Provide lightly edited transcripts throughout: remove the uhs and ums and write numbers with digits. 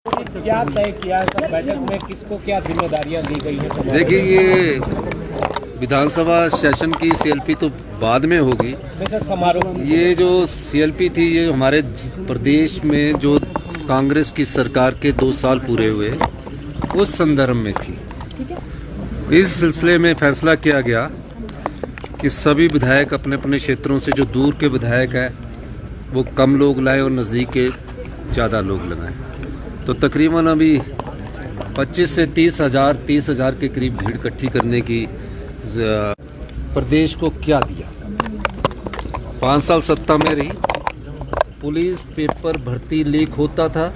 क्या तय किया सब बैठक में, किसको क्या जिम्मेदारियां दी गई हैं? देखिए, ये विधानसभा सेशन की सीएलपी तो बाद में होगी। समारोह ये जो सीएलपी थी, ये हमारे प्रदेश में जो कांग्रेस की सरकार के 2 साल पूरे हुए उस संदर्भ में थी। इस सिलसिले में फैसला किया गया कि सभी विधायक अपने अपने क्षेत्रों से, जो दूर के विधायक हैं वो कम लोग लाएं और नज़दीक के ज़्यादा लोग लगाएं। तो तकरीबन अभी 25 से 30 हज़ार के करीब भीड़ इकट्ठी करने की प्रदेश को क्या दिया। 5 साल सत्ता में रही, पुलिस पेपर भर्ती लीक होता था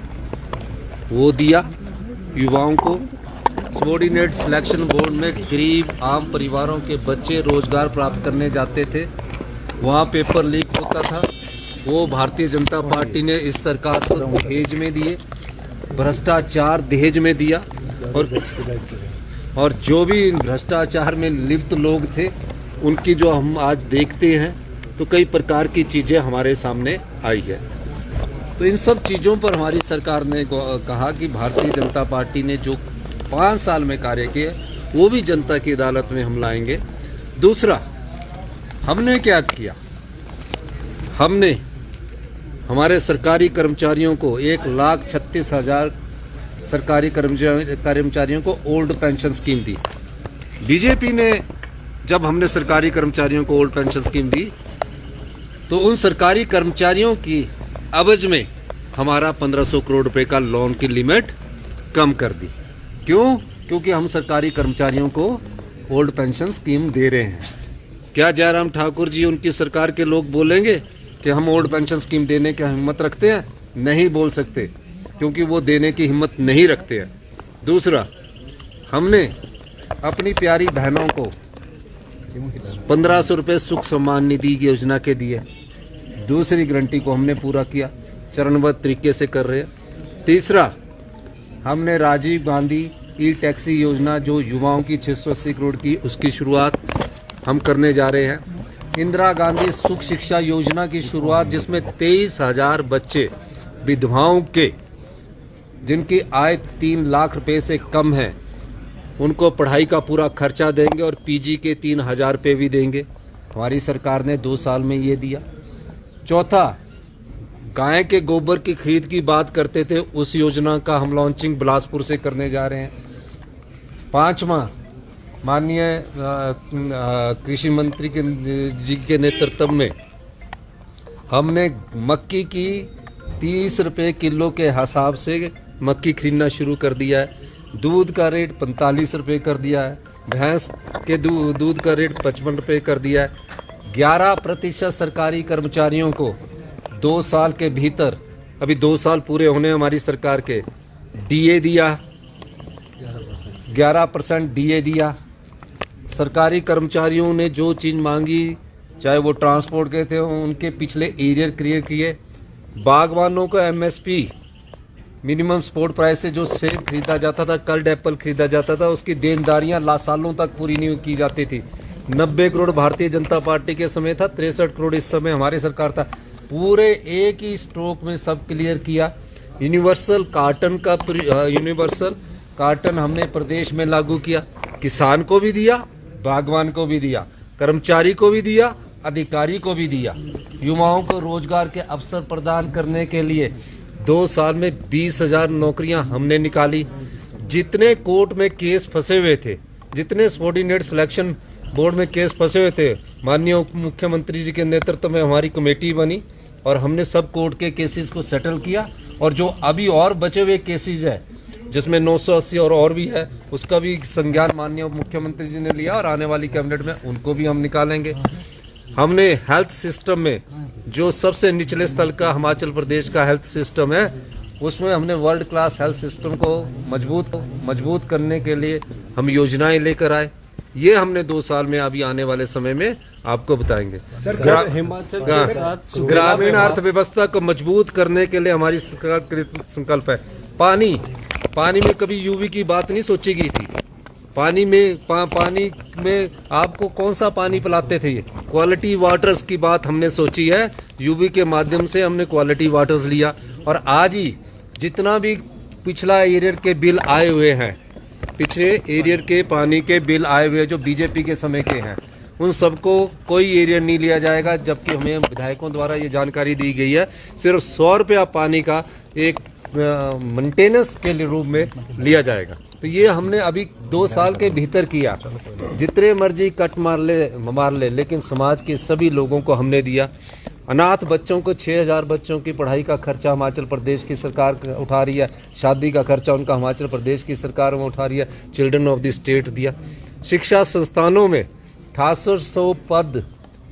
वो दिया युवाओं को। सबॉर्डिनेट सिलेक्शन बोर्ड में गरीब आम परिवारों के बच्चे रोजगार प्राप्त करने जाते थे, वहाँ पेपर लीक होता था, वो भारतीय जनता पार्टी ने इस सरकार को दहेज में दिए, भ्रष्टाचार दहेज में दिया। और जो भी भ्रष्टाचार में लिप्त लोग थे उनकी जो हम आज देखते हैं, तो कई प्रकार की चीज़ें हमारे सामने आई है। तो इन सब चीज़ों पर हमारी सरकार ने कहा कि भारतीय जनता पार्टी ने जो 5 साल में कार्य किए वो भी जनता की अदालत में हम लाएंगे। दूसरा, हमने क्या किया, हमने हमारे सरकारी कर्मचारियों को 1,36,000 सरकारी कर्मचारियों को ओल्ड पेंशन स्कीम दी। बीजेपी ने जब हमने सरकारी कर्मचारियों को ओल्ड पेंशन स्कीम दी तो उन सरकारी कर्मचारियों की अवज में हमारा 1500 करोड़ रुपए का लोन की लिमिट कम कर दी। क्यों? क्योंकि हम सरकारी कर्मचारियों को ओल्ड पेंशन स्कीम दे रहे हैं। क्या जयराम ठाकुर जी, उनकी सरकार के लोग बोलेंगे कि हम ओल्ड पेंशन स्कीम देने की हिम्मत रखते हैं? नहीं बोल सकते, क्योंकि वो देने की हिम्मत नहीं रखते हैं। दूसरा, हमने अपनी प्यारी बहनों को 1500 रुपये सुख सम्मान निधि योजना के दिए। दूसरी गारंटी को हमने पूरा किया, चरणबद्ध तरीके से कर रहे हैं। तीसरा, हमने राजीव गांधी ई टैक्सी योजना जो युवाओं की 680 करोड़ की, उसकी शुरुआत हम करने जा रहे हैं। इंदिरा गांधी सुख शिक्षा योजना की शुरुआत, जिसमें 23,000 बच्चे विधवाओं के जिनकी आय 3 लाख रुपए से कम है उनको पढ़ाई का पूरा खर्चा देंगे और पीजी के 3,000 रुपये भी देंगे। हमारी सरकार ने 2 साल में ये दिया। चौथा, गाय के गोबर की खरीद की बात करते थे, उस योजना का हम लॉन्चिंग बिलासपुर से करने जा रहे हैं। 5वां, माननीय कृषि मंत्री जी के नेतृत्व में हमने मक्की की 30 रुपये किलो के हिसाब से मक्की खरीदना शुरू कर दिया है। दूध का रेट 45 रुपये कर दिया है। भैंस के दूध का रेट 55 रुपये कर दिया है। 11% सरकारी कर्मचारियों को 2 साल के भीतर, अभी 2 साल पूरे होने हमारी सरकार के, डीए दिया, 11% डीए दिया। सरकारी कर्मचारियों ने जो चीज़ मांगी, चाहे वो ट्रांसपोर्ट के थे, उनके पिछले एरियर क्लियर किए। बागवानों को एमएसपी मिनिमम सपोर्ट प्राइस से जो सेब खरीदा जाता था, कर्ड एप्पल खरीदा जाता था, उसकी देनदारियां सालों तक पूरी नहीं की जाती थी। 90 करोड़ भारतीय जनता पार्टी के समय था, 63 करोड़ इस समय हमारी सरकार था। पूरे एक ही स्ट्रोक में सब क्लियर किया। यूनिवर्सल कार्टन हमने प्रदेश में लागू किया। किसान को भी दिया, बागवान को भी दिया, कर्मचारी को भी दिया, अधिकारी को भी दिया। युवाओं को रोजगार के अवसर प्रदान करने के लिए 2 साल में 20,000 नौकरियां हमने निकाली। जितने कोर्ट में केस फंसे हुए थे, जितने सबॉर्डिनेट सिलेक्शन बोर्ड में केस फंसे हुए थे, माननीय उप मुख्यमंत्री जी के नेतृत्व में हमारी कमेटी बनी और हमने सब कोर्ट के केसेस को सेटल किया। और जो अभी और बचे हुए केसेस है, जिसमें 980 और भी है, उसका भी संज्ञान माननीय उप मुख्यमंत्री जी ने लिया और आने वाली कैबिनेट में उनको भी हम निकालेंगे। हमने हेल्थ सिस्टम में जो सबसे निचले स्तर का हिमाचल प्रदेश का हेल्थ सिस्टम है, उसमें हमने वर्ल्ड क्लास हेल्थ सिस्टम को मजबूत करने के लिए हम योजनाएं लेकर आए। ये हमने 2 साल में अभी आने वाले समय में आपको बताएंगे। ग्रामीण अर्थव्यवस्था को मजबूत करने के लिए हमारी सरकार का संकल्प है। पानी में कभी यूवी की बात नहीं सोची गई थी। पानी में आपको कौन सा पानी पिलाते थे? ये क्वालिटी वाटर्स की बात हमने सोची है। यूवी के माध्यम से हमने क्वालिटी वाटर्स लिया और आज ही जितना भी पिछला एरियर के बिल आए हुए हैं, पिछले एरियर के पानी के बिल आए हुए जो बीजेपी के समय के हैं, उन सबको कोई एरियर नहीं लिया जाएगा, जबकि हमें विधायकों द्वारा ये जानकारी दी गई है सिर्फ 100 रुपया पानी का एक मेंटेनेंस के रूप में लिया जाएगा। तो ये हमने अभी 2 साल के भीतर किया, जितने मर्जी कट मार ले, लेकिन समाज के सभी लोगों को हमने दिया। अनाथ बच्चों को 6000 बच्चों की पढ़ाई का खर्चा हिमाचल प्रदेश की सरकार उठा रही है, शादी का खर्चा उनका हिमाचल प्रदेश की सरकार में उठा रही है, चिल्ड्रन ऑफ द स्टेट दिया। शिक्षा संस्थानों में 6800 पद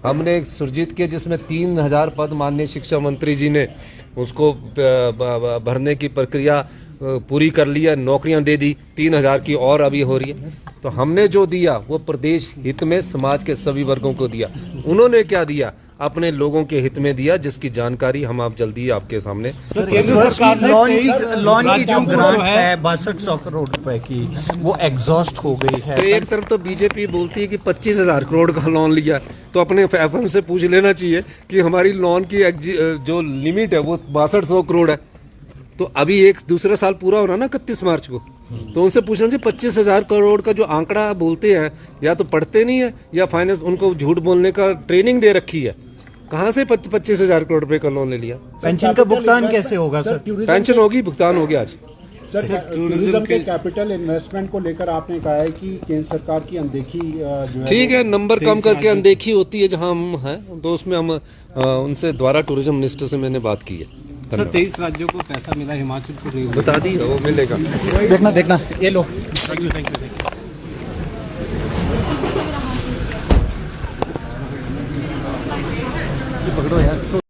हमने सृजित किए, जिसमें 3000 पद माननीय शिक्षा मंत्री जी ने उसको भरने की प्रक्रिया पूरी कर लिया, नौकरियां दे दी, 3000 की और अभी हो रही है। तो हमने जो दिया वो प्रदेश हित में समाज के सभी वर्गों को दिया। उन्होंने क्या दिया? अपने लोगों के हित में दिया, जिसकी जानकारी हम आप जल्दी आपके सामने। लॉन की जो ग्रांट है 6200 करोड़ रुपए की, वो एग्जॉस्ट हो गई है। तो एक तरफ तो बीजेपी बोलती है कि 25,000 करोड़ का लोन लिया, तो अपने एफएम से पूछ लेना चाहिए कि हमारी लोन की जो लिमिट है वो 6200 करोड़ है। तो अभी एक दूसरा साल पूरा होना ना 31 मार्च को, तो उनसे पूछना चाहिए 25,000 करोड़ का जो आंकड़ा बोलते हैं, या तो पढ़ते नहीं है या फाइनेंस उनको झूठ बोलने का ट्रेनिंग दे रखी है। कहाँ से 25,000 करोड़ रुपए का लोन ले लिया? पेंशन का भुगतान कैसे होगा सर? पेंशन होगी, भुगतान हो गया आज। सर टूरिज्म के कैपिटल इन्वेस्टमेंट को लेकर आपने कहा है कि केंद्र सरकार की अनदेखी जो है, ठीक है, नंबर कम करके अनदेखी होती है जहां हम हैं, तो उसमें हम उनसे द्वारा टूरिज्म मिनिस्टर से मैंने बात की है। सर 23 राज्यों को पैसा मिला, हिमाचल को नहीं। बता दी वो मिलेगा। देखना ये लो। Thank you. पकड़ो यार।